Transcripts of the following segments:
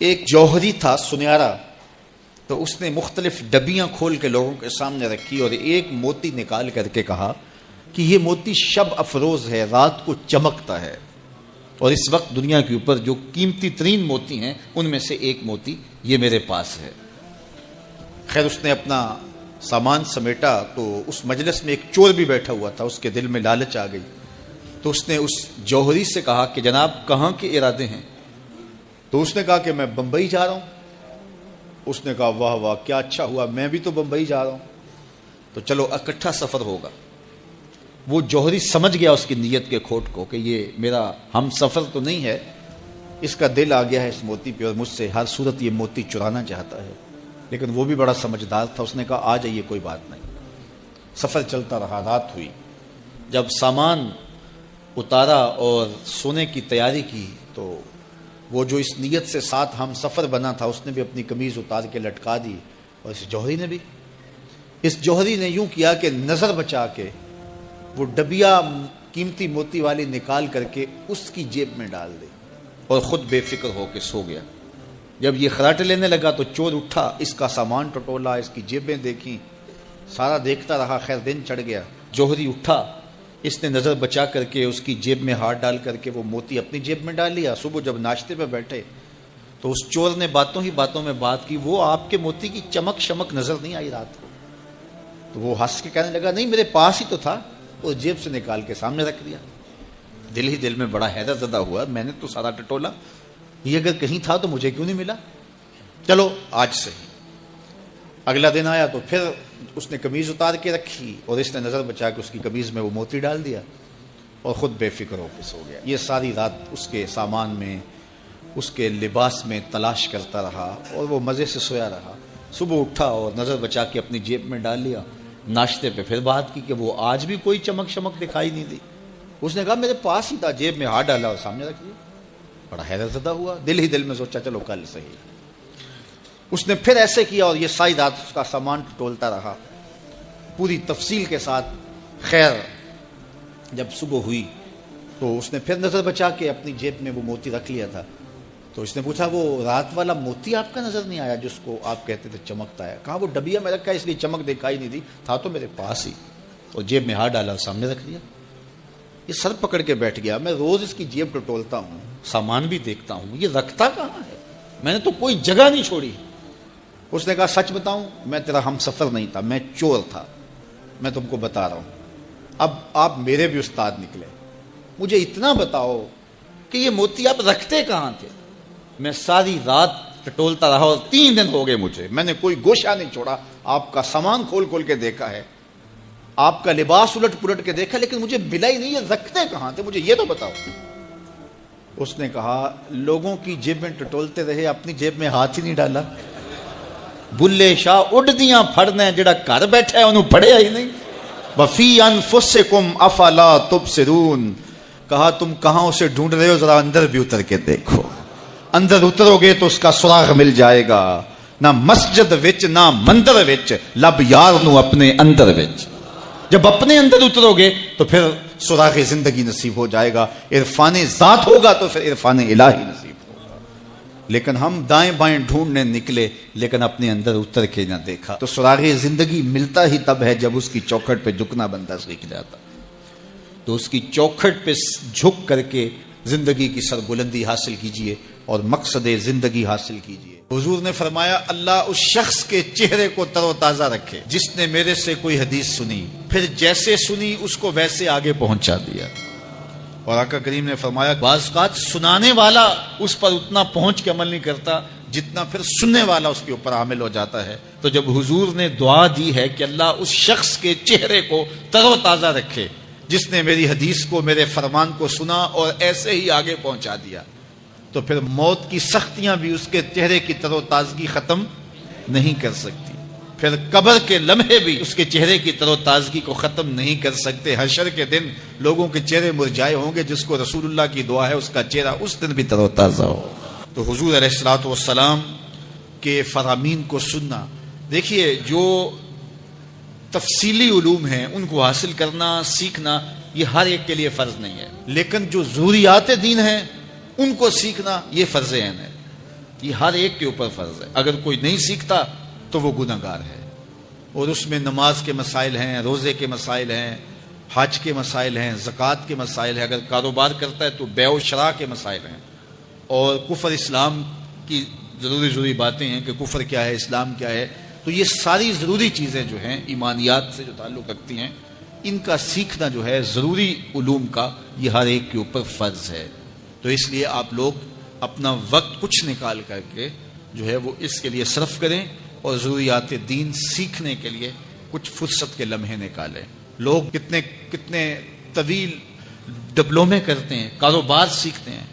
ایک جوہری تھا سنہرا، تو اس نے مختلف ڈبیاں کھول کے لوگوں کے سامنے رکھی اور ایک موتی نکال کر کے کہا کہ یہ موتی شب افروز ہے، رات کو چمکتا ہے، اور اس وقت دنیا کے اوپر جو قیمتی ترین موتی ہیں ان میں سے ایک موتی یہ میرے پاس ہے۔ خیر اس نے اپنا سامان سمیٹا تو اس مجلس میں ایک چور بھی بیٹھا ہوا تھا، اس کے دل میں لالچ آ گئی، تو اس نے اس جوہری سے کہا کہ جناب کہاں کے ارادے ہیں؟ تو اس نے کہا کہ میں بمبئی جا رہا ہوں۔ اس نے کہا واہ واہ کیا اچھا ہوا، میں بھی تو بمبئی جا رہا ہوں، تو چلو اکٹھا سفر ہوگا۔ وہ جوہری سمجھ گیا اس کی نیت کے کھوٹ کو کہ یہ میرا ہم سفر تو نہیں ہے، اس کا دل آ گیا ہے اس موتی پہ اور مجھ سے ہر صورت یہ موتی چرانا چاہتا ہے۔ لیکن وہ بھی بڑا سمجھدار تھا، اس نے کہا آ جائیے کوئی بات نہیں۔ سفر چلتا رہا، رات ہوئی، جب سامان اتارا اور سونے کی تیاری کی تو وہ جو اس نیت سے ساتھ ہم سفر بنا تھا اس نے بھی اپنی قمیض اتار کے لٹکا دی، اور اس جوہری نے بھی۔ اس جوہری نے یوں کیا کہ نظر بچا کے وہ ڈبیا قیمتی موتی والی نکال کر کے اس کی جیب میں ڈال دی اور خود بے فکر ہو کے سو گیا۔ جب یہ خراٹے لینے لگا تو چور اٹھا، اس کا سامان ٹٹولا، اس کی جیبیں دیکھیں، سارا دیکھتا رہا، خیر دن چڑھ گیا۔ جوہری اٹھا، اس نے نظر بچا کر کے اس کی جیب میں ہاتھ ڈال کر کے وہ موتی اپنی جیب میں ڈال لیا۔ صبح جب ناشتے پہ بیٹھے تو اس چور نے باتوں ہی باتوں میں بات کی، وہ آپ کے موتی کی چمک شمک نظر نہیں آئی رات کو؟ تو وہ ہنس کے کہنے لگا نہیں میرے پاس ہی تو تھا، اور جیب سے نکال کے سامنے رکھ دیا۔ دل ہی دل میں بڑا حیرت زدہ ہوا، میں نے تو سارا ٹٹولا، یہ اگر کہیں تھا تو مجھے کیوں نہیں ملا؟ چلو آج سے ہی۔ اگلا دن آیا تو پھر اس نے قمیض اتار کے رکھی اور اس نے نظر بچا کے اس کی قمیض میں وہ موتی ڈال دیا اور خود بے فکر ہو کے سو گیا۔ یہ ساری رات اس کے سامان میں، اس کے لباس میں تلاش کرتا رہا اور وہ مزے سے سویا رہا۔ صبح اٹھا اور نظر بچا کے اپنی جیب میں ڈال لیا۔ ناشتے پہ پھر بات کی کہ وہ آج بھی کوئی چمک شمک دکھائی نہیں دی۔ اس نے کہا میرے پاس ہی تھا، جیب میں ہاتھ ڈالا اور سامنے رکھ دیا۔ بڑا حیرت زدہ ہوا، دل ہی دل میں سوچا چلو کل صحیح۔ اس نے پھر ایسے کیا اور یہ ساری رات اس کا سامان ٹٹولتا رہا پوری تفصیل کے ساتھ۔ خیر جب صبح ہوئی تو اس نے پھر نظر بچا کے اپنی جیب میں وہ موتی رکھ لیا تھا۔ تو اس نے پوچھا وہ رات والا موتی آپ کا نظر نہیں آیا جس کو آپ کہتے تھے چمکتا ہے؟ کہا وہ ڈبیا میں رکھا ہے اس لیے چمک دکھائی نہیں دی، تھا تو میرے پاس ہی، اور جیب میں ہاتھ ڈالا اور سامنے رکھ دیا۔ یہ سر پکڑ کے بیٹھ گیا، میں روز اس کی جیب ٹٹولتا ہوں، سامان بھی دیکھتا ہوں، یہ رکھتا کہاں ہے؟ میں نے تو کوئی جگہ نہیں چھوڑی۔ اس نے کہا سچ بتاؤں میں تیرا ہم سفر نہیں تھا، میں چور تھا، میں تم کو بتا رہا ہوں۔ اب آپ میرے بھی استاد نکلے، مجھے اتنا بتاؤ کہ یہ موتی آپ رکھتے کہاں تھے؟ میں ساری رات ٹٹولتا رہا اور 3 دن ہو گئے مجھے، میں نے کوئی گوشہ نہیں چھوڑا، آپ کا سامان کھول کھول کے دیکھا ہے، آپ کا لباس الٹ پلٹ کے دیکھا، لیکن مجھے ملا ہی نہیں، یہ رکھتے کہاں تھے؟ مجھے یہ تو بتاؤ۔ اس نے کہا لوگوں کی جیب میں ٹٹولتے رہے، اپنی جیب میں ہاتھ ہی نہیں ڈالا۔ بلے شاہ اڈدیاں پھڑنے جڑا گھر بیٹھا ہے انہوں پڑھیا ہی نہیں۔ وفی انفسکم افلا تبصرون، کہا تم کہاں اسے ڈھونڈ رہے ہو، ذرا اندر بھی اتر کے دیکھو، اندر اترو گے تو اس کا سراغ مل جائے گا، نہ مسجد وچ نہ مندر وچ، لب یار نو اپنے اندر وچ۔ جب اپنے اندر اترو گے تو پھر سراغ زندگی نصیب ہو جائے گا، عرفان ذات ہوگا تو پھر عرفان الہی نصیب ہوگا۔ لیکن ہم دائیں بائیں ڈھونڈنے نکلے لیکن اپنے اندر اتر کے نہ دیکھا، تو سراغ زندگی ملتا ہی تب ہے جب اس کی چوکھٹ پہ جھکنا بندہ سیکھ جاتا۔ تو اس کی چوکھٹ پہ جھک کر کے زندگی کی سربلندی حاصل کیجئے اور مقصد زندگی حاصل کیجئے۔ حضور نے فرمایا اللہ اس شخص کے چہرے کو تر و تازہ رکھے جس نے میرے سے کوئی حدیث سنی، پھر جیسے سنی اس کو ویسے آگے پہنچا دیا۔ اور آقا کریم نے فرمایا بعض اوقات سنانے والا اس پر اتنا پہنچ کے عمل نہیں کرتا جتنا پھر سننے والا اس کے اوپر عامل ہو جاتا ہے۔ تو جب حضور نے دعا دی ہے کہ اللہ اس شخص کے چہرے کو تر و تازہ رکھے جس نے میری حدیث کو، میرے فرمان کو سنا اور ایسے ہی آگے پہنچا دیا، تو پھر موت کی سختیاں بھی اس کے چہرے کی تر و تازگی ختم نہیں کر سکتی، پھر قبر کے لمحے بھی اس کے چہرے کی تر و تازگی کو ختم نہیں کر سکتے۔ حشر کے دن لوگوں کے چہرے مرجھائے ہوں گے، جس کو رسول اللہ کی دعا ہے اس کا چہرہ اس دن بھی تر و تازہ ہو۔ تو حضور علیہ الصلوۃ والسلام کے فرامین کو سننا، دیکھیے جو تفصیلی علوم ہیں ان کو حاصل کرنا، سیکھنا، یہ ہر ایک کے لیے فرض نہیں ہے، لیکن جو ضروریات دین ہیں ان کو سیکھنا یہ فرض عین ہے۔ یہ ہر ایک کے اوپر فرض ہے. اگر کوئی نہیں سیکھتا تو وہ گنہگار ہے. اور اس میں نماز کے مسائل ہیں, روزے کے مسائل ہیں, حج کے مسائل ہیں, زکوٰۃ کے مسائل ہیں. اگر کاروبار کرتا ہے تو بیع و شراء کے مسائل ہیں. اور کفر اسلام کی ضروری باتیں ہیں کہ کفر کیا ہے, اسلام کیا ہے. تو یہ ساری ضروری چیزیں جو ہیں ایمانیات سے جو تعلق رکھتی ہیں, ان کا سیکھنا جو ہے ضروری علوم کا, یہ ہر ایک کے اوپر فرض ہے. تو اس لیے آپ لوگ اپنا وقت کچھ نکال کر کے جو ہے وہ اس کے لیے صرف کریں اور ضروریات دین سیکھنے کے لیے کچھ فرصت کے لمحے نکالیں. لوگ کتنے طویل ڈپلومے کرتے ہیں, کاروبار سیکھتے ہیں,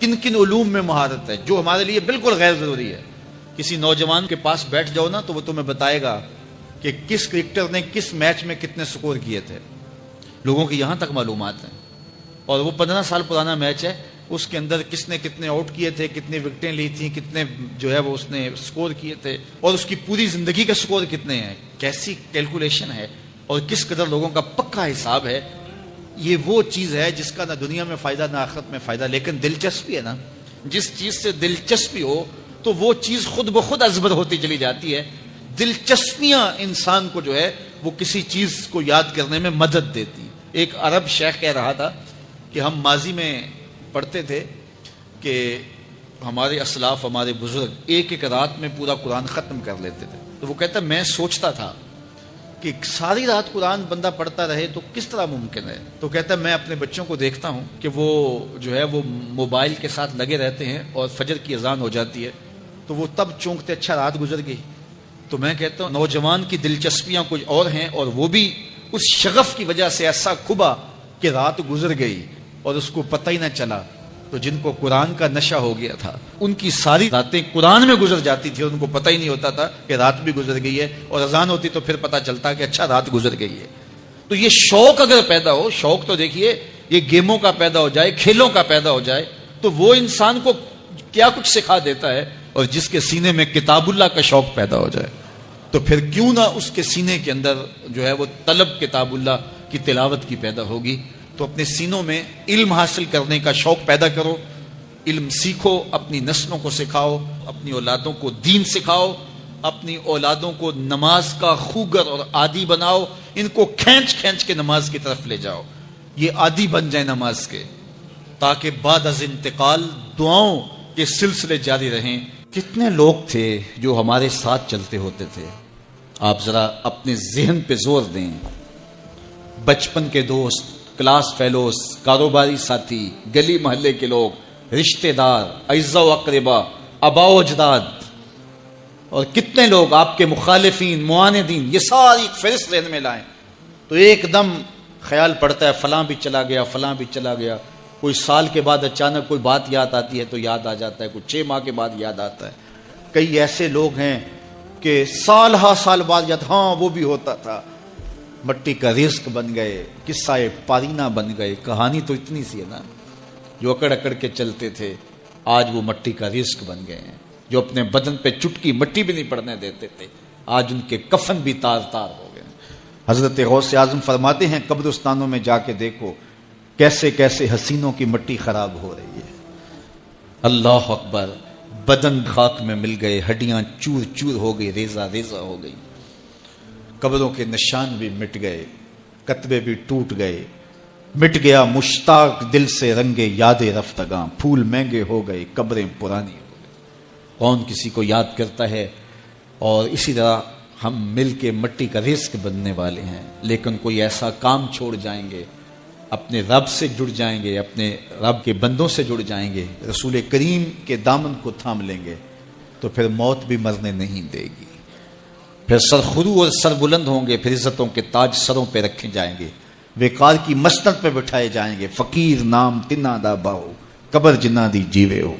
کن کن علوم میں مہارت ہے جو ہمارے لیے بالکل غیر ضروری ہے. کسی نوجوان کے پاس بیٹھ جاؤ نا تو وہ تمہیں بتائے گا کہ کس کرکٹر نے کس میچ میں کتنے سکور کیے تھے. لوگوں کی یہاں تک معلومات ہیں. اور وہ 15 سال پرانا میچ ہے, اس کے اندر کس نے کتنے آؤٹ کیے تھے, کتنی وکٹیں لی تھیں, کتنے جو ہے وہ اس نے سکور کیے تھے, اور اس کی پوری زندگی کے سکور کتنے ہیں, کیسی کیلکولیشن ہے اور کس قدر لوگوں کا پکا حساب ہے. یہ وہ چیز ہے جس کا نہ دنیا میں فائدہ نہ آخرت میں فائدہ. لیکن دلچسپی ہے نا, جس چیز سے دلچسپی ہو تو وہ چیز خود بخود ازبر ہوتی چلی جاتی ہے. دلچسپیاں انسان کو جو ہے وہ کسی چیز کو یاد کرنے میں مدد دیتی. ایک عرب شیخ کہہ رہا تھا کہ ہم ماضی میں پڑھتے تھے کہ ہمارے اسلاف, ہمارے بزرگ ایک ایک رات میں پورا قرآن ختم کر لیتے تھے. تو وہ کہتا میں سوچتا تھا کہ ساری رات قرآن بندہ پڑھتا رہے تو کس طرح ممکن ہے. تو کہتا میں اپنے بچوں کو دیکھتا ہوں کہ وہ جو ہے وہ موبائل کے ساتھ لگے رہتے ہیں اور فجر کی اذان ہو جاتی ہے تو وہ تب چونکتے اچھا رات گزر گئی. تو میں کہتا ہوں نوجوان کی دلچسپیاں کچھ اور ہیں, اور وہ بھی اس شغف کی وجہ سے ایسا کھبا کہ رات گزر گئی اور اس کو پتہ ہی نہ چلا. تو جن کو قرآن کا نشہ ہو گیا تھا ان کی ساری راتیں قرآن میں گزر جاتی تھی, ان کو پتہ ہی نہیں ہوتا تھا کہ رات بھی گزر گئی ہے, اور اذان ہوتی تو پھر پتہ چلتا کہ اچھا رات گزر گئی ہے. تو یہ شوق اگر پیدا ہو, شوق تو دیکھیے یہ گیموں کا پیدا ہو جائے, کھیلوں کا پیدا ہو جائے, تو وہ انسان کو کیا کچھ سکھا دیتا ہے. اور جس کے سینے میں کتاب اللہ کا شوق پیدا ہو جائے تو پھر کیوں نہ اس کے سینے کے اندر جو ہے وہ طلب کتاب اللہ کی تلاوت کی پیدا ہوگی. تو اپنے سینوں میں علم حاصل کرنے کا شوق پیدا کرو, علم سیکھو, اپنی نسلوں کو سکھاؤ, اپنی اولادوں کو دین سکھاؤ, اپنی اولادوں کو نماز کا خوگر اور عادی بناؤ. ان کو کھینچ کھینچ کے نماز کی طرف لے جاؤ, یہ عادی بن جائے نماز کے, تاکہ بعد از انتقال دعاؤں کے سلسلے جاری رہیں. کتنے لوگ تھے جو ہمارے ساتھ چلتے ہوتے تھے, آپ ذرا اپنے ذہن پہ زور دیں. بچپن کے دوست, کلاس فیلوز, کاروباری ساتھی, گلی محلے کے لوگ, رشتہ دار, اعزاء و اقربا, آباء و اجداد, اور کتنے لوگ آپ کے مخالفین, معاندین, یہ ساری فہرست ذہن میں لائیں تو ایک دم خیال پڑتا ہے فلاں بھی چلا گیا, فلاں بھی چلا گیا. کوئی سال کے بعد اچانک کوئی بات یاد آتی ہے تو یاد آ جاتا ہے, کوئی 6 ماہ کے بعد یاد آتا ہے. کئی ایسے لوگ ہیں کہ سال ہا سال بعد یاد, ہاں وہ بھی ہوتا تھا. مٹی کا رزق بن گئے, قصہ پارینہ بن گئے. کہانی تو اتنی سی ہے نا, جو اکڑ اکڑ کے چلتے تھے آج وہ مٹی کا رزق بن گئے ہیں. جو اپنے بدن پہ چٹکی مٹی بھی نہیں پڑنے دیتے تھے آج ان کے کفن بھی تار تار ہو گئے. حضرت غوث اعظم فرماتے ہیں قبرستانوں میں جا کے دیکھو کیسے کیسے حسینوں کی مٹی خراب ہو رہی ہے. اللہ اکبر, بدن خاک میں مل گئے, ہڈیاں چور چور ہو گئی, ریزہ ریزہ ہو گئی. قبروں کے نشان بھی مٹ گئے, کتبے بھی ٹوٹ گئے. مٹ گیا مشتاق دل سے رنگے یاد رفتگاں, پھول مہنگے ہو گئے, قبریں پرانی ہو گئی. کون کسی کو یاد کرتا ہے؟ اور اسی طرح ہم مل کے مٹی کا رزق بننے والے ہیں, لیکن کوئی ایسا کام چھوڑ جائیں گے, اپنے رب سے جڑ جائیں گے, اپنے رب کے بندوں سے جڑ جائیں گے, رسول کریم کے دامن کو تھام لیں گے, تو پھر موت بھی مرنے نہیں دے گی. پھر سرخرو اور سر بلند ہوں گے, پھر عزتوں کے تاج سروں پہ رکھے جائیں گے, وقار کی مسند پہ بٹھائے جائیں گے. فقیر نام تنا دا باہو, قبر جنا دی جیوے ہو.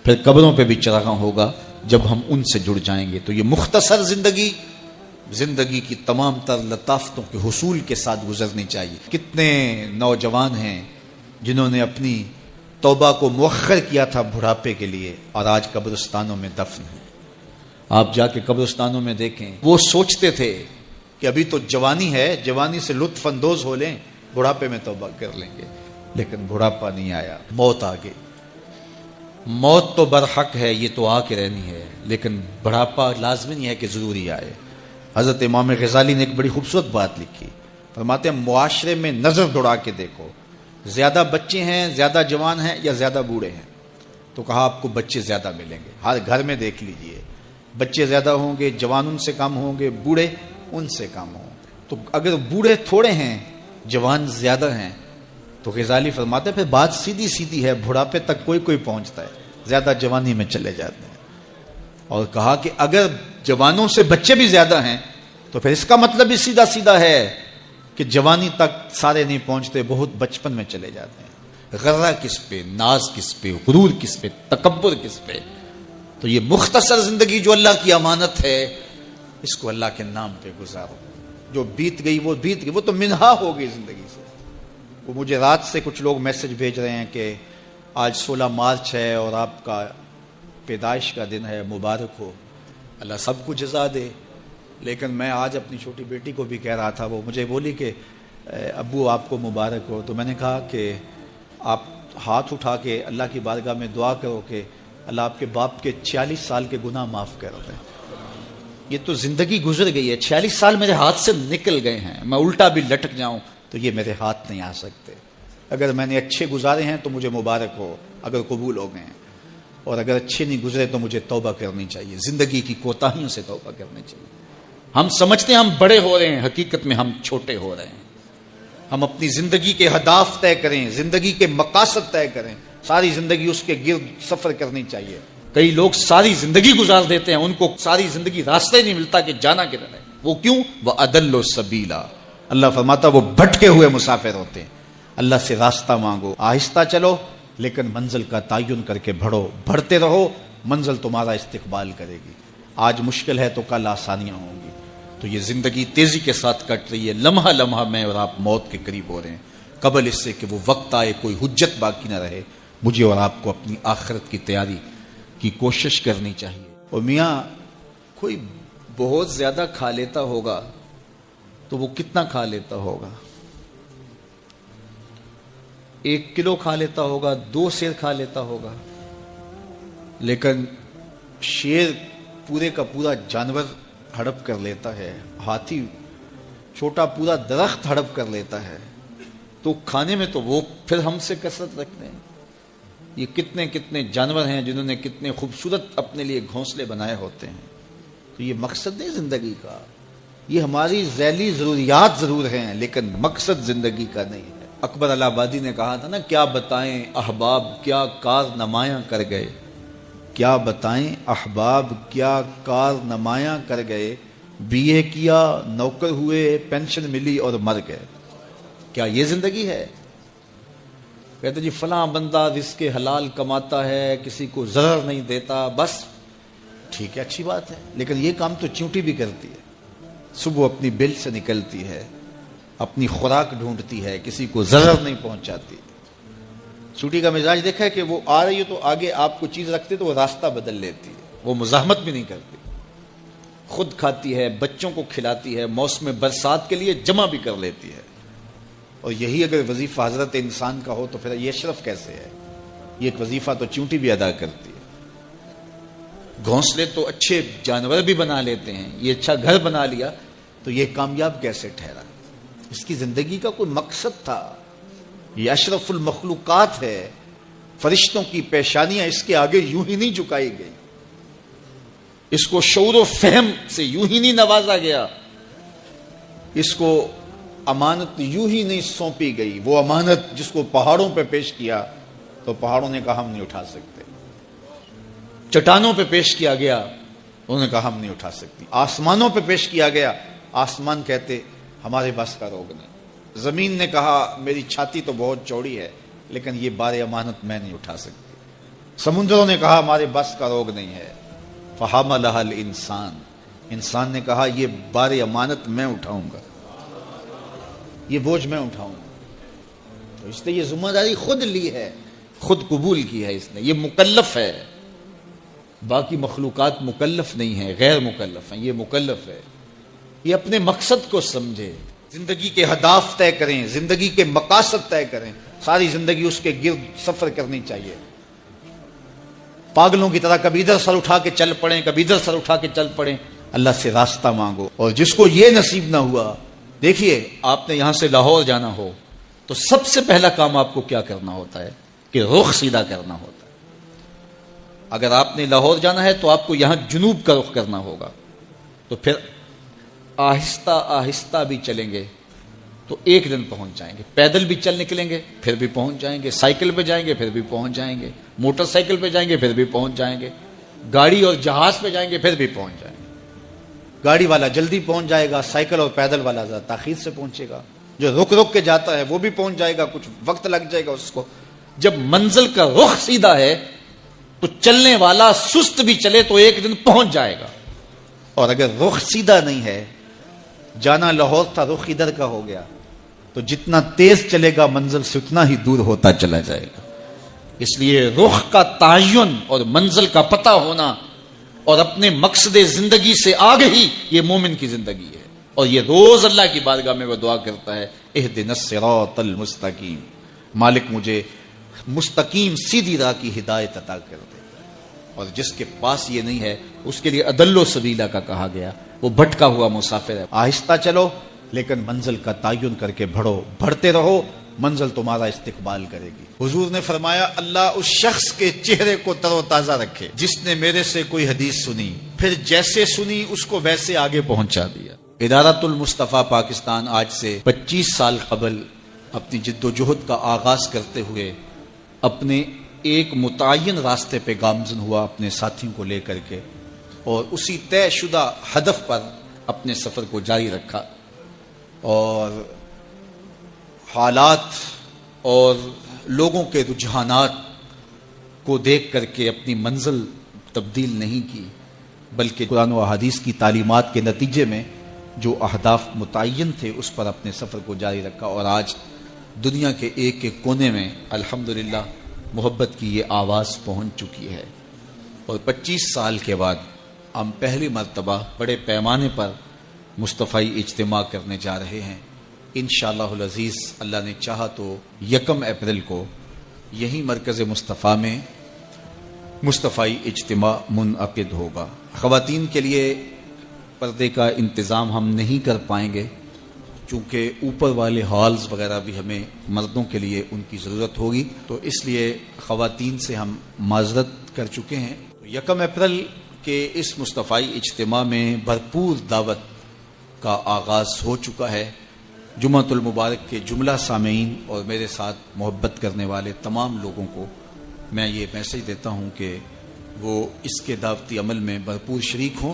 پھر قبروں پہ بھی چراغاں ہوگا جب ہم ان سے جڑ جائیں گے. تو یہ مختصر زندگی کی تمام تر لطافتوں کے حصول کے ساتھ گزرنی چاہیے. کتنے نوجوان ہیں جنہوں نے اپنی توبہ کو مؤخر کیا تھا بڑھاپے کے لیے, اور آج قبرستانوں میں دفن ہیں. آپ جا کے قبرستانوں میں دیکھیں, وہ سوچتے تھے کہ ابھی تو جوانی ہے, جوانی سے لطف اندوز ہو لیں, بڑھاپے میں توبہ کر لیں گے, لیکن بڑھاپا نہیں آیا, موت آ گئی. موت تو برحق ہے، یہ تو آ کے رہنی ہے، لیکن بڑھاپا لازمی نہیں ہے کہ ضروری آئے۔ حضرت امام غزالی نے ایک بڑی خوبصورت بات لکھی، فرماتے ہیں معاشرے میں نظر دوڑا کے دیکھو، زیادہ بچے ہیں، زیادہ جوان ہیں یا زیادہ بوڑھے ہیں؟ تو کہا آپ کو بچے زیادہ ملیں گے۔ ہر گھر میں دیکھ لیجئے، بچے زیادہ ہوں گے، جوان ان سے کم ہوں گے، بوڑھے ان سے کم ہوں گے۔ تو اگر بوڑھے تھوڑے ہیں، جوان زیادہ ہیں، تو غزالی فرماتے ہیں پھر بات سیدھی سیدھی ہے، بڑھاپے تک کوئی کوئی پہنچتا ہے، زیادہ جوانی میں چلے جاتے ہیں۔ اور کہا کہ اگر جوانوں سے بچے بھی زیادہ ہیں تو پھر اس کا مطلب بھی سیدھا سیدھا ہے کہ جوانی تک سارے نہیں پہنچتے، بہت بچپن میں چلے جاتے ہیں۔ غرہ کس پہ، ناز کس پہ، غرور کس پہ، تکبر کس پہ؟ تو یہ مختصر زندگی جو اللہ کی امانت ہے، اس کو اللہ کے نام پہ گزارو۔ جو بیت گئی وہ بیت گئی، وہ تو منہا ہو گئی زندگی سے۔ وہ مجھے رات سے کچھ لوگ میسج بھیج رہے ہیں کہ آج 16 مارچ ہے اور آپ کا پیدائش کا دن ہے، مبارک ہو، اللہ سب کو جزا دے۔ لیکن میں آج اپنی چھوٹی بیٹی کو بھی کہہ رہا تھا، وہ مجھے بولی کہ ابو آپ کو مبارک ہو۔ تو میں نے کہا کہ آپ ہاتھ اٹھا کے اللہ کی بارگاہ میں دعا کرو کہ اللہ آپ کے باپ کے 46 سال کے گناہ معاف کر دیں۔ یہ تو زندگی گزر گئی ہے، 46 سال میرے ہاتھ سے نکل گئے ہیں، میں الٹا بھی لٹک جاؤں تو یہ میرے ہاتھ نہیں آ سکتے۔ اگر میں نے اچھے گزارے ہیں تو مجھے مبارک ہو، اگر قبول ہو گئے ہیں، اور اگر اچھے نہیں گزرے تو مجھے توبہ کرنی چاہیے، زندگی کی کوتاہیوں سے توبہ کرنی چاہیے۔ ہم سمجھتے ہیں ہم بڑے ہو رہے ہیں، حقیقت میں ہم چھوٹے ہو رہے ہیں۔ ہم اپنی زندگی کے اہداف طے کریں، زندگی کے مقاصد طے کریں، ساری زندگی اس کے گرد سفر کرنی چاہیے۔ کئی لوگ ساری زندگی گزار دیتے ہیں، ان کو ساری زندگی راستہ ہی نہیں ملتا کہ جانا کدھر ہے۔ وہ کیوں؟ وَأَضَلُّوا السَّبِيلَ، اللہ فرماتا وہ بھٹکے ہوئے مسافر ہوتے ہیں۔ اللہ سے راستہ مانگو، آہستہ چلو لیکن منزل کا تعین کر کے بڑھو، بڑھتے رہو، منزل تمہارا استقبال کرے گی۔ آج مشکل ہے تو کل آسانیاں ہوں گی۔ تو یہ زندگی تیزی کے ساتھ کٹ رہی ہے، لمحہ لمحہ میں اور آپ موت کے قریب ہو رہے ہیں۔ قبل اس سے کہ وہ وقت آئے کوئی حجت باقی نہ رہے، مجھے اور آپ کو اپنی آخرت کی تیاری کی کوشش کرنی چاہیے۔ اور میاں کوئی بہت زیادہ کھا لیتا ہوگا تو وہ کتنا کھا لیتا ہوگا؟ 1 کلو کھا لیتا ہوگا، 2 سیر کھا لیتا ہوگا، لیکن شیر پورے کا پورا جانور ہڑپ کر لیتا ہے، ہاتھی چھوٹا پورا درخت ہڑپ کر لیتا ہے، تو کھانے میں تو وہ پھر ہم سے کثرت رکھتے ہیں۔ یہ کتنے کتنے جانور ہیں جنہوں نے کتنے خوبصورت اپنے لیے گھونسلے بنائے ہوتے ہیں۔ تو یہ مقصد نہیں زندگی کا، یہ ہماری ذیلی ضروریات ضرور ہیں لیکن مقصد زندگی کا نہیں ہے۔ اکبر الہ آبادی نے کہا تھا نا، کیا بتائیں احباب کیا کار نمایاں کر گئے، کیا بتائیں احباب کیا کار نمایاں کر گئے، بی اے کیا، نوکر ہوئے، پینشن ملی اور مر گئے۔ کیا یہ زندگی ہے؟ کہتے جی فلاں بندہ رزق حلال کماتا ہے، کسی کو ضرر نہیں دیتا، بس ٹھیک ہے، اچھی بات ہے، لیکن یہ کام تو چونٹی بھی کرتی ہے۔ صبح اپنی بل سے نکلتی ہے، اپنی خوراک ڈھونڈتی ہے، کسی کو ضرر نہیں پہنچاتی۔ چونٹی کا مزاج دیکھا ہے کہ وہ آ رہی ہے تو آگے آپ کو چیز رکھتے تو وہ راستہ بدل لیتی ہے، وہ مزاحمت بھی نہیں کرتی، خود کھاتی ہے، بچوں کو کھلاتی ہے، موسم برسات کے لیے جمع بھی کر لیتی ہے۔ اور یہی اگر وظیفہ حضرت انسان کا ہو تو پھر یہ اشرف کیسے ہے؟ یہ ایک وظیفہ تو چونٹی بھی ادا کرتی ہے۔ گھونسلے تو اچھے جانور بھی بنا لیتے ہیں، یہ اچھا گھر بنا لیا تو یہ کامیاب کیسے ٹھہرا؟ اس کی زندگی کا کوئی مقصد تھا۔ یہ اشرف المخلوقات ہے، فرشتوں کی پیشانیاں اس کے آگے یوں ہی نہیں جھکائی گئی، اس کو شعور و فہم سے یوں ہی نہیں نوازا گیا، اس کو امانت یوں ہی نہیں سونپی گئی۔ وہ امانت جس کو پہاڑوں پہ پیش کیا تو پہاڑوں نے کہا ہم نہیں اٹھا سکتے، چٹانوں پہ پیش کیا گیا انہوں نے کہا ہم نہیں اٹھا سکتی، آسمانوں پہ پیش کیا گیا آسمان کہتے ہمارے بس کا روگ نہیں، زمین نے کہا میری چھاتی تو بہت چوڑی ہے لیکن یہ بار امانت میں نہیں اٹھا سکتی، سمندروں نے کہا ہمارے بس کا روگ نہیں ہے، فحملها الانسان، انسان نے کہا یہ بار امانت میں اٹھاؤں گا، یہ بوجھ میں اٹھاؤں گا۔ تو اس نے یہ ذمہ داری خود لی ہے، خود قبول کی ہے، اس نے، یہ مکلف ہے۔ باقی مخلوقات مکلف نہیں ہیں، غیر مکلف ہیں، یہ مکلف ہے۔ یہ اپنے مقصد کو سمجھے، زندگی کے اہداف طے کریں، زندگی کے مقاصد طے کریں، ساری زندگی اس کے گرد سفر کرنی چاہیے۔ پاگلوں کی طرح کبھی ادھر سر اٹھا کے چل پڑیں، کبھی ادھر سر اٹھا کے چل پڑیں، اللہ سے راستہ مانگو۔ اور جس کو یہ نصیب نہ ہوا، دیکھیے آپ نے یہاں سے لاہور جانا ہو تو سب سے پہلا کام آپ کو کیا کرنا ہوتا ہے کہ رخ سیدھا کرنا ہوتا ہے۔ اگر آپ نے لاہور جانا ہے تو آپ کو یہاں جنوب کا رخ کرنا ہوگا، تو پھر آہستہ آہستہ بھی چلیں گے تو ایک دن پہنچ جائیں گے۔ پیدل بھی چل نکلیں گے پھر بھی پہنچ جائیں گے، سائیکل پہ جائیں گے پھر بھی پہنچ جائیں گے، موٹر سائیکل پہ جائیں گے پھر بھی پہنچ جائیں گے، گاڑی اور جہاز پہ جائیں گے پھر بھی پہنچ جائیں گے۔ گاڑی والا جلدی پہنچ جائے گا، سائیکل اور پیدل والا ذرا تاخیر سے پہنچے گا، جو رک رک کے جاتا ہے وہ بھی پہنچ جائے گا، کچھ وقت لگ جائے گا اس کو۔ جب منزل کا رخ سیدھا ہے تو چلنے والا سست بھی چلے تو ایک دن پہنچ جائے گا، اور اگر رخ سیدھا نہیں ہے، جانا لاہور تھا رخ ادھر کا ہو گیا، تو جتنا تیز چلے گا منزل سے اتنا ہی دور ہوتا چلا جائے گا۔ اس لیے رخ کا تعین اور منزل کا پتہ ہونا اور اپنے مقصد زندگی سے آگہی، یہ مومن کی زندگی ہے، اور یہ روز اللہ کی بارگاہ میں وہ دعا کرتا ہے، اہدنا الصراط المستقیم، مالک مجھے مستقیم سیدھی راہ کی ہدایت عطا کر دے۔ اور جس کے پاس یہ نہیں ہے اس کے لیے اضل سبیلا کا کہا گیا، وہ بھٹکا ہوا مسافر ہے۔ آہستہ چلو لیکن منزل کا تعین کر کے بڑھو، بڑھتے رہو، منزل تمہارا استقبال کرے گی۔ حضور نے فرمایا اللہ اس شخص کے چہرے کو تر و تازہ رکھے جس نے میرے سے کوئی حدیث سنی، پھر جیسے سنی اس کو ویسے آگے پہنچا دیا۔ ادارۃ المصطفیٰ پاکستان آج سے 25 سال قبل اپنی جد و جہد کا آغاز کرتے ہوئے اپنے ایک متعین راستے پہ گامزن ہوا اپنے ساتھیوں کو لے کر کے، اور اسی طے شدہ ہدف پر اپنے سفر کو جاری رکھا، اور حالات اور لوگوں کے رجحانات کو دیکھ کر کے اپنی منزل تبدیل نہیں کی، بلکہ قرآن و احادیث کی تعلیمات کے نتیجے میں جو اہداف متعین تھے اس پر اپنے سفر کو جاری رکھا، اور آج دنیا کے ایک ایک کونے میں الحمدللہ محبت کی یہ آواز پہنچ چکی ہے۔ اور 25 سال کے بعد ہم پہلی مرتبہ بڑے پیمانے پر مصطفی اجتماع کرنے جا رہے ہیں۔ انشاءاللہ العزیز اللہ نے چاہا تو 1 اپریل کو یہی مرکز مصطفیٰ میں مصطفی اجتماع منعقد ہوگا۔ خواتین کے لیے پردے کا انتظام ہم نہیں کر پائیں گے، چونکہ اوپر والے ہالز وغیرہ بھی ہمیں مردوں کے لیے ان کی ضرورت ہوگی، تو اس لیے خواتین سے ہم معذرت کر چکے ہیں۔ 1 اپریل کے اس مصطفی اجتماع میں بھرپور دعوت کا آغاز ہو چکا ہے۔ جمعۃ المبارک کے جملہ سامعین اور میرے ساتھ محبت کرنے والے تمام لوگوں کو میں یہ میسج دیتا ہوں کہ وہ اس کے دعوتی عمل میں بھرپور شریک ہوں،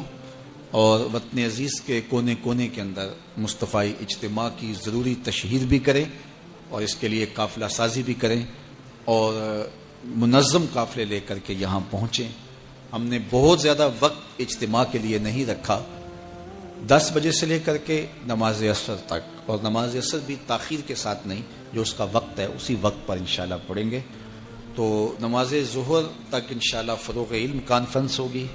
اور وطن عزیز کے کونے کونے کے اندر مصطفی اجتماع کی ضروری تشہیر بھی کریں، اور اس کے لیے قافلہ سازی بھی کریں، اور منظم قافلے لے کر کے یہاں پہنچیں۔ ہم نے بہت زیادہ وقت اجتماع کے لیے نہیں رکھا، 10 بجے سے لے کر کے نماز عصر تک، اور نماز عصر بھی تاخیر کے ساتھ نہیں، جو اس کا وقت ہے اسی وقت پر انشاءاللہ پڑھیں گے۔ تو نماز ظہر تک انشاءاللہ فروغ علم کانفرنس ہوگی،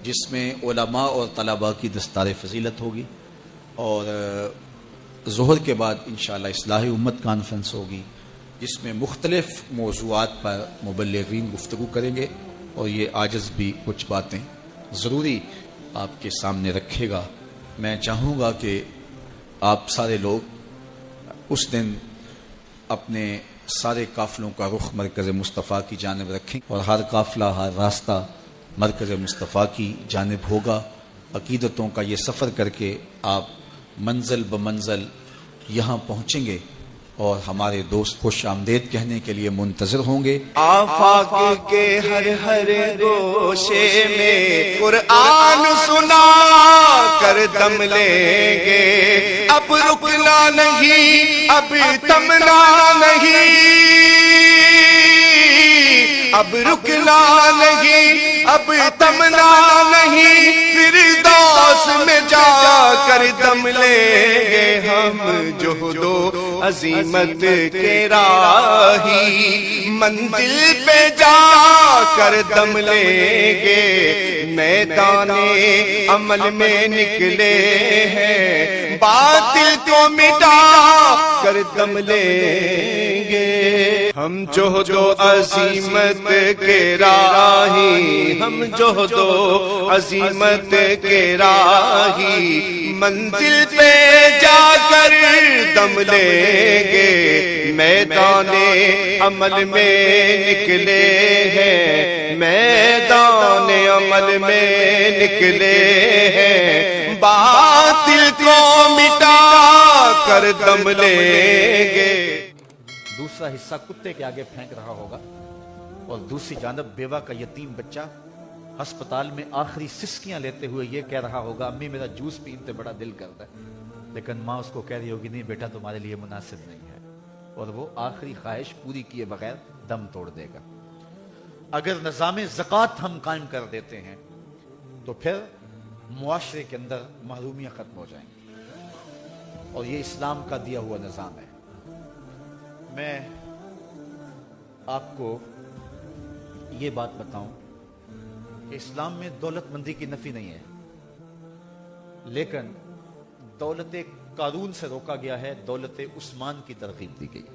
جس میں علماء اور طلباء کی دستار فضیلت ہوگی، اور ظہر کے بعد انشاءاللہ اصلاح امت کانفرنس ہوگی، جس میں مختلف موضوعات پر مبلغین گفتگو کریں گے، اور یہ عاجز بھی کچھ باتیں ضروری آپ کے سامنے رکھے گا۔ میں چاہوں گا کہ آپ سارے لوگ اس دن اپنے سارے قافلوں کا رخ مرکز مصطفیٰ کی جانب رکھیں، اور ہر قافلہ ہر راستہ مرکز مصطفیٰ کی جانب ہوگا۔ عقیدتوں کا یہ سفر کر کے آپ منزل بمنزل یہاں پہنچیں گے، اور ہمارے دوست خوش آمدید کہنے کے لیے منتظر ہوں گے۔ آفاق کے ہر ہر گوشے میں قرآن سنا کر دم لیں گے، اب رکنا نہیں، اب تھمنا نہیں، اب رکنا نہیں، اب تھمنا نہیں، فردوس میں جا کر دم لیں گے ہم، جہد و عظیمت کے راہی منزل پہ جا کر دم لیں گے۔ میدان عمل میں نکلے ہیں، باطل کو مٹا کر دم لیں گے۔ ہم جہد و عزیمت کے راہی، ہم جہد و عزیمت کے راہی، منزل پہ جا کر دم لیں گے۔ میدان عمل میں نکلے ہیں، میدان عمل میں نکلے ہیں، باطل کو مٹا کر دم لیں گے۔ دوسرا حصہ کتے کے آگے پھینک رہا ہوگا اور دوسری جانب بیوہ کا یتیم بچہ ہسپتال میں آخری سسکیاں لیتے ہوئے یہ کہہ رہا ہوگا امی میرا جوس پیتے بڑا دل کرتا ہے، لیکن ماں اس کو کہہ رہی ہوگی نہیں بیٹا تمہارے لیے مناسب نہیں ہے، اور وہ آخری خواہش پوری کیے بغیر دم توڑ دے گا۔ اگر نظام زکوٰۃ ہم قائم کر دیتے ہیں تو پھر معاشرے کے اندر محرومیاں ختم ہو جائیں گی، اور یہ اسلام کا دیا ہوا نظام ہے۔ میں آپ کو یہ بات بتاؤں کہ اسلام میں دولت مندی کی نفی نہیں ہے، لیکن دولت قارون سے روکا گیا ہے، دولت عثمان کی ترغیب دی گئی۔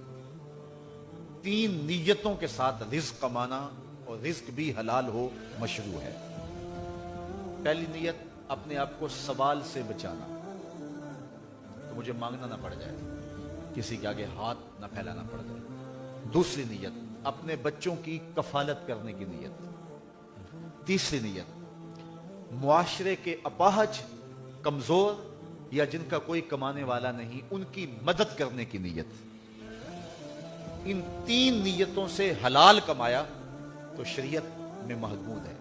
3 نیتوں کے ساتھ رزق کمانا اور رزق بھی حلال ہو مشروع ہے۔ پہلی نیت اپنے آپ کو سوال سے بچانا، تو مجھے مانگنا نہ پڑ جائے، کسی کے آگے ہاتھ نہ پھیلانا پڑ جائے۔ دوسری نیت اپنے بچوں کی کفالت کرنے کی نیت۔ تیسری نیت معاشرے کے اپاہج، کمزور یا جن کا کوئی کمانے والا نہیں ان کی مدد کرنے کی نیت۔ ان 3 نیتوں سے حلال کمایا تو شریعت میں محمود ہے،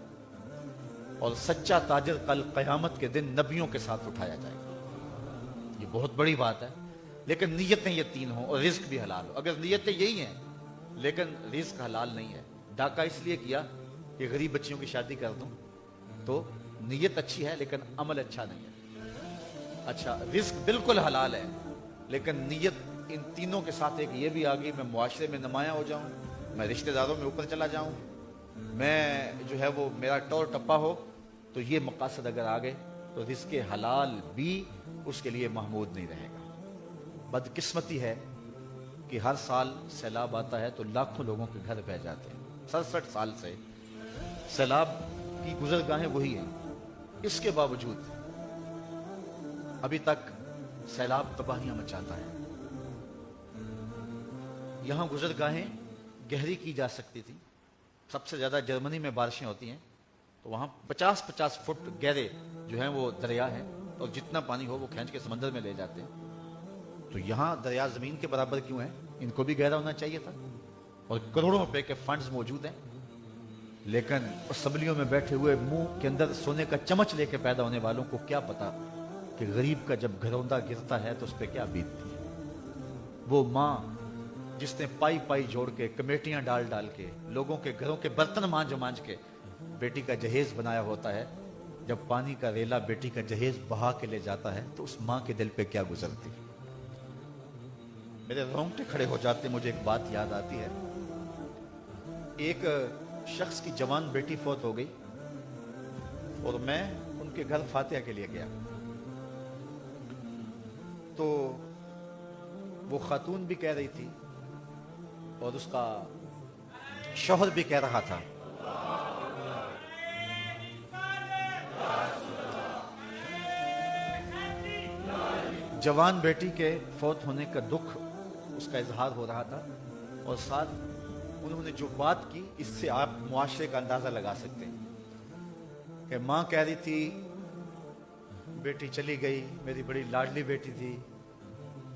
اور سچا تاجر کل قیامت کے دن نبیوں کے ساتھ اٹھایا جائے گا۔ یہ بہت بڑی بات ہے، لیکن نیتیں یہ 3 ہوں اور رزق بھی حلال ہو۔ اگر نیتیں یہی ہیں لیکن رزق حلال نہیں ہے، ڈاکہ اس لیے کیا کہ غریب بچیوں کی شادی کر دوں، تو نیت اچھی ہے لیکن عمل اچھا نہیں ہے۔ اچھا رزق بالکل حلال ہے لیکن نیت ان تینوں کے ساتھ ایک یہ بھی آ گئی میں معاشرے میں نمایاں ہو جاؤں، میں رشتہ داروں میں اوپر چلا جاؤں، میں جو ہے وہ میرا ٹور ٹپا ہو، تو یہ مقاصد اگر آ گئے تو رزق حلال بھی اس کے لیے محمود نہیں رہے گا۔ بدقسمتی ہے کہ ہر سال سیلاب آتا ہے تو لاکھوں لوگوں کے گھر بہہ جاتے ہیں۔ 67 سال سے سیلاب کی گزرگاہیں وہی ہیں، اس کے باوجود ابھی تک سیلاب تباہیاں مچاتا ہے۔ یہاں گزرگاہیں گہری کی جا سکتی تھی، سب سے زیادہ جرمنی میں بارشیں ہوتی ہیں تو وہاں 50-50 فٹ گہرے جو ہیں وہ دریا ہیں، اور جتنا پانی ہو وہ کھینچ کے سمندر میں لے جاتے ہیں۔ تو یہاں دریا زمین کے برابر کیوں ہے؟ ان کو بھی گہرا ہونا چاہیے تھا، اور کروڑوں روپے کے فنڈز موجود ہیں، لیکن اسمبلیوں میں بیٹھے ہوئے منہ کے اندر سونے کا چمچ لے کے پیدا ہونے والوں کو کیا پتا کہ غریب کا جب گھروندہ گرتا ہے تو اس پہ کیا بیتتی ہے۔ وہ ماں جس نے پائی پائی جوڑ کے کمیٹیاں ڈال ڈال کے لوگوں کے گھروں کے برتن مانج کے بیٹی کا جہیز بنایا ہوتا ہے، جب پانی کا ریلا بیٹی کا جہیز بہا کے لے جاتا ہے تو اس ماں کے دل پہ کیا گزرتی۔ میرے رونگٹے کھڑے ہو جاتے، مجھے ایک بات یاد آتی ہے۔ ایک شخص کی جوان بیٹی فوت ہو گئی اور میں ان کے گھر فاتحہ کے لیے گیا، تو وہ خاتون بھی کہہ رہی تھی اور اس کا شوہر بھی کہہ رہا تھا جوان بیٹی کے فوت ہونے کا دکھ اس کا اظہار ہو رہا تھا، اور ساتھ انہوں نے جو بات کی اس سے آپ معاشرے کا اندازہ لگا سکتے ہیں کہ ماں کہہ رہی تھی بیٹی چلی گئی، میری بڑی لاڈلی بیٹی تھی،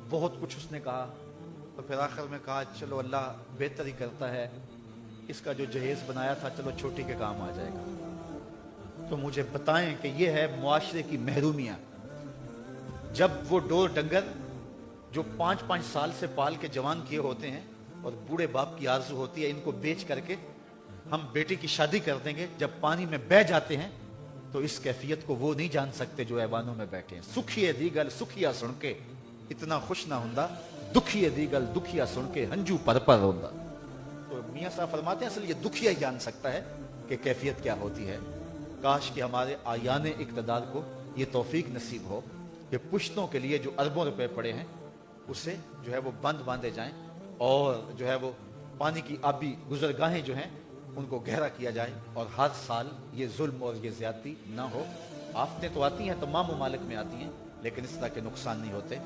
بہت کچھ اس نے کہا، تو پھر آخر میں کہا چلو اللہ بہتر ہی کرتا ہے، اس کا جو جہیز بنایا تھا چلو چھوٹی کے کام آ جائے گا۔ تو مجھے بتائیں کہ یہ ہے معاشرے کی محرومیاں، جب وہ ڈور ڈنگر جو 5-5 سال سے پال کے جوان کیے ہوتے ہیں اور بوڑھے باپ کی آرزو ہوتی ہے ان کو بیچ کر کے ہم بیٹی کی شادی کر دیں گے، جب پانی میں بہ جاتے ہیں تو اس کیفیت کو وہ نہیں جان سکتے جو ایوانوں میں بیٹھے ہیں۔ سکھیے دی گل سکھیا سن کے اتنا خوش نہ ہوندا، دکھیے دی گل دکھیا سن کے ہنجو پر پر ہوندا۔ تو میاں صاحب فرماتے ہیں اصل یہ دکھیا ہی جان سکتا ہے کہ کیفیت کیا ہوتی ہے۔ کاش کہ ہمارے آیان اقتدار کو یہ توفیق نصیب ہو کہ پشتوں کے لیے جو اربوں روپے پڑے ہیں اسے جو ہے وہ بند باندھے جائیں، اور جو ہے وہ پانی کی آبی گزرگاہیں جو ہیں ان کو گہرا کیا جائے، اور ہر سال یہ ظلم اور یہ زیادتی نہ ہو۔ آفتیں تو آتی ہیں، تمام ممالک میں آتی ہیں، لیکن اس طرح کے نقصان نہیں ہوتے۔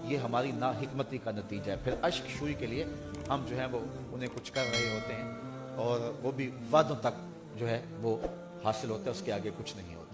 یہ ہماری ناحکمتی کا نتیجہ ہے۔ پھر اشک شوئی کے لیے ہم جو ہے وہ انہیں کچھ کر رہے ہوتے ہیں، اور وہ بھی وعدوں تک جو ہے وہ حاصل ہوتا ہے، اس کے آگے کچھ نہیں ہوتا۔